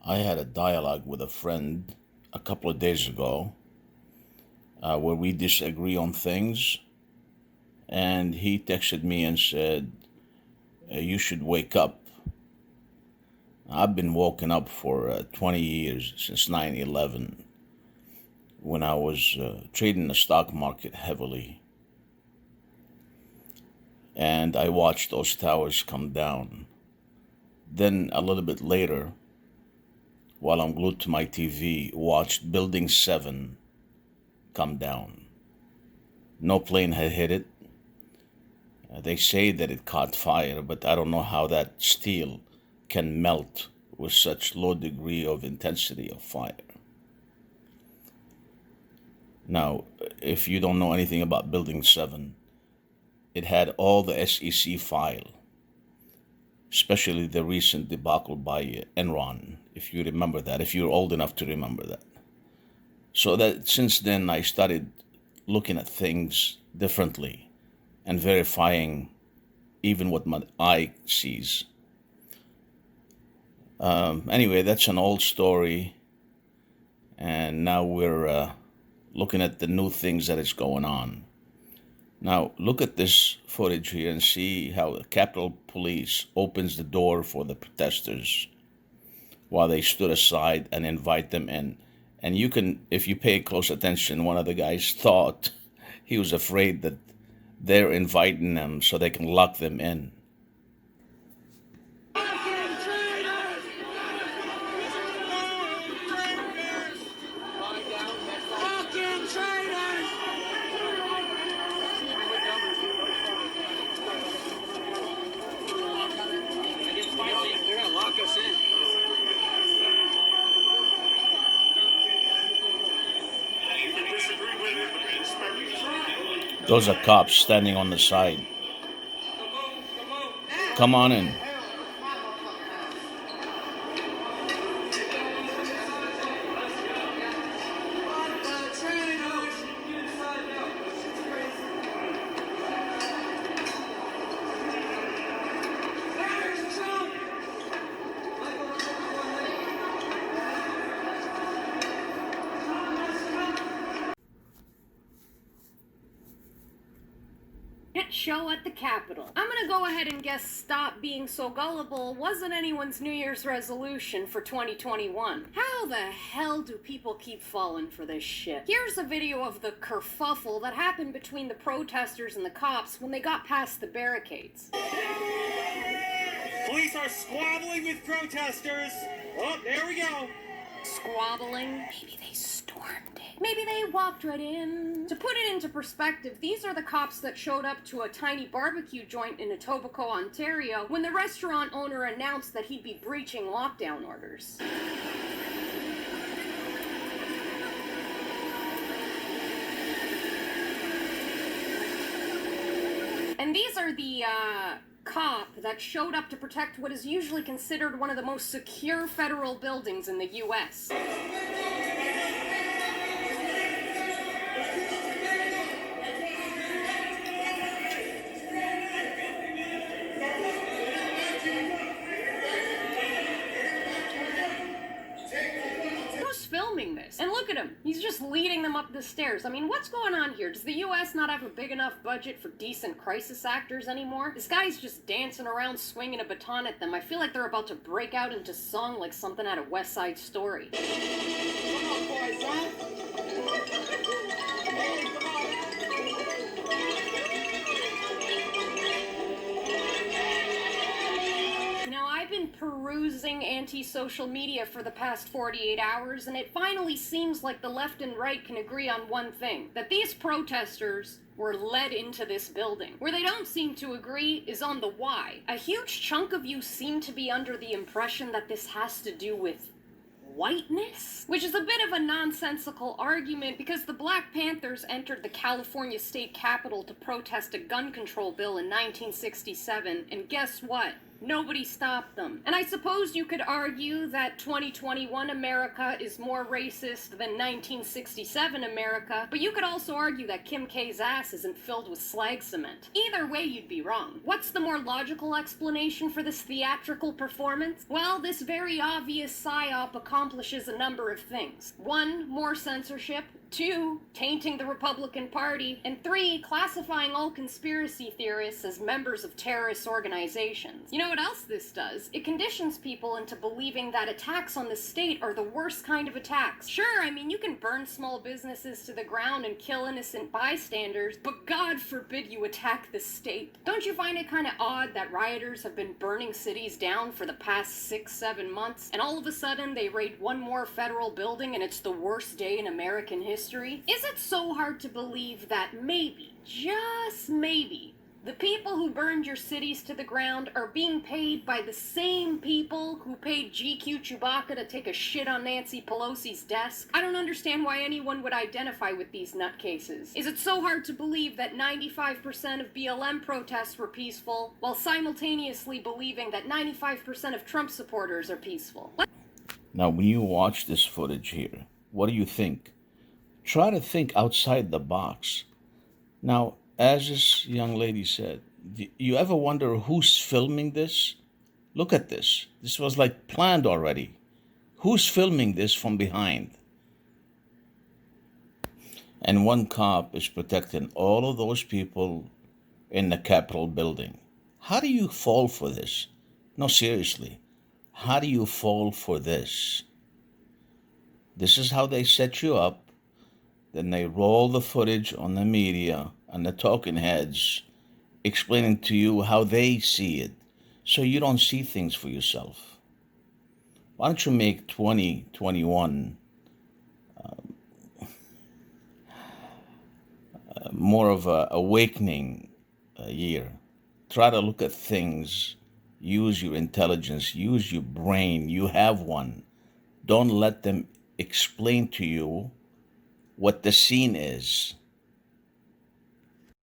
I had a dialogue with a friend a couple of days ago where we disagree on things, and he texted me and said, You should wake up. I've been woken up for 20 years, since 9/11, when I was trading the stock market heavily. And I watched those towers come down. Then, a little bit later, while I'm glued to my TV, watched Building 7 come down. No plane had hit it. They say that it caught fire, but I don't know how that steel can melt with such low degree of intensity of fire. Now, if you don't know anything about Building 7, it had all the SEC file, especially the recent debacle by Enron, if you remember that, if you're old enough to remember that. So that since then I started looking at things differently and verifying even what my eye sees. Anyway, that's an old story, and now we're looking at the new things that is going on. Now, look at this footage here and see how the Capitol Police opens the door for the protesters while they stood aside and invite them in. And you can, if you pay close attention, one of the guys thought he was afraid that they're inviting them so they can lock them in. Those are cops standing on the side. Come on in. Show at the Capitol. I'm gonna go ahead and guess stop being so gullible wasn't anyone's New Year's resolution for 2021. How the hell do people keep falling for this shit? Here's a video of the kerfuffle that happened between the protesters and the cops when they got past the barricades. Police are squabbling with protesters. Oh, there we go. Squabbling? Maybe they stormed it. Maybe they walked right in. To put it into perspective, these are the cops that showed up to a tiny barbecue joint in Etobicoke, Ontario, when the restaurant owner announced that he'd be breaching lockdown orders. And these are the, cop that showed up to protect what is usually considered one of the most secure federal buildings in the U.S. Filming this. And look at him. He's just leading them up the stairs. I mean, what's going on here? Does the US not have a big enough budget for decent crisis actors anymore? This guy's just dancing around swinging a baton at them. I feel like they're about to break out into song like something out of West Side Story. Come on, boys, huh? Perusing anti-social media for the past 48 hours, and it finally seems like the left and right can agree on one thing, that these protesters were led into this building. Where they don't seem to agree is on the why. A huge chunk of you seem to be under the impression that this has to do with whiteness? Which is a bit of a nonsensical argument because the Black Panthers entered the California state capitol to protest a gun control bill in 1967, and guess what? Nobody stopped them. And I suppose you could argue that 2021 America is more racist than 1967 America, but you could also argue that Kim K's ass isn't filled with slag cement. Either way, you'd be wrong. What's the more logical explanation for this theatrical performance? Well, this very obvious psyop accomplishes a number of things. 1, more censorship. 2, tainting the Republican Party. And 3, classifying all conspiracy theorists as members of terrorist organizations. You know what else this does? It conditions people into believing that attacks on the state are the worst kind of attacks. Sure, I mean, you can burn small businesses to the ground and kill innocent bystanders, but God forbid you attack the state. Don't you find it kind of odd that rioters have been burning cities down for the past 6-7 months, and all of a sudden they raid one more federal building and it's the worst day in American history? Is it so hard to believe that maybe, just maybe, the people who burned your cities to the ground are being paid by the same people who paid GQ Chewbacca to take a shit on Nancy Pelosi's desk? I don't understand why anyone would identify with these nutcases. Is it so hard to believe that 95% of BLM protests were peaceful, while simultaneously believing that 95% of Trump supporters are peaceful? Now, when you watch this footage here, what do you think? Try to think outside the box. Now, as this young lady said, do you ever wonder who's filming this? Look at this. This was like planned already. Who's filming this from behind? And one cop is protecting all of those people in the Capitol building. How do you fall for this? No, seriously. How do you fall for this? This is how they set you up. Then they roll the footage on the media and the talking heads explaining to you how they see it, so you don't see things for yourself. Why don't you make 2021 more of a awakening year? Try to look at things, use your intelligence, use your brain. You have one. Don't let them explain to you what the scene is.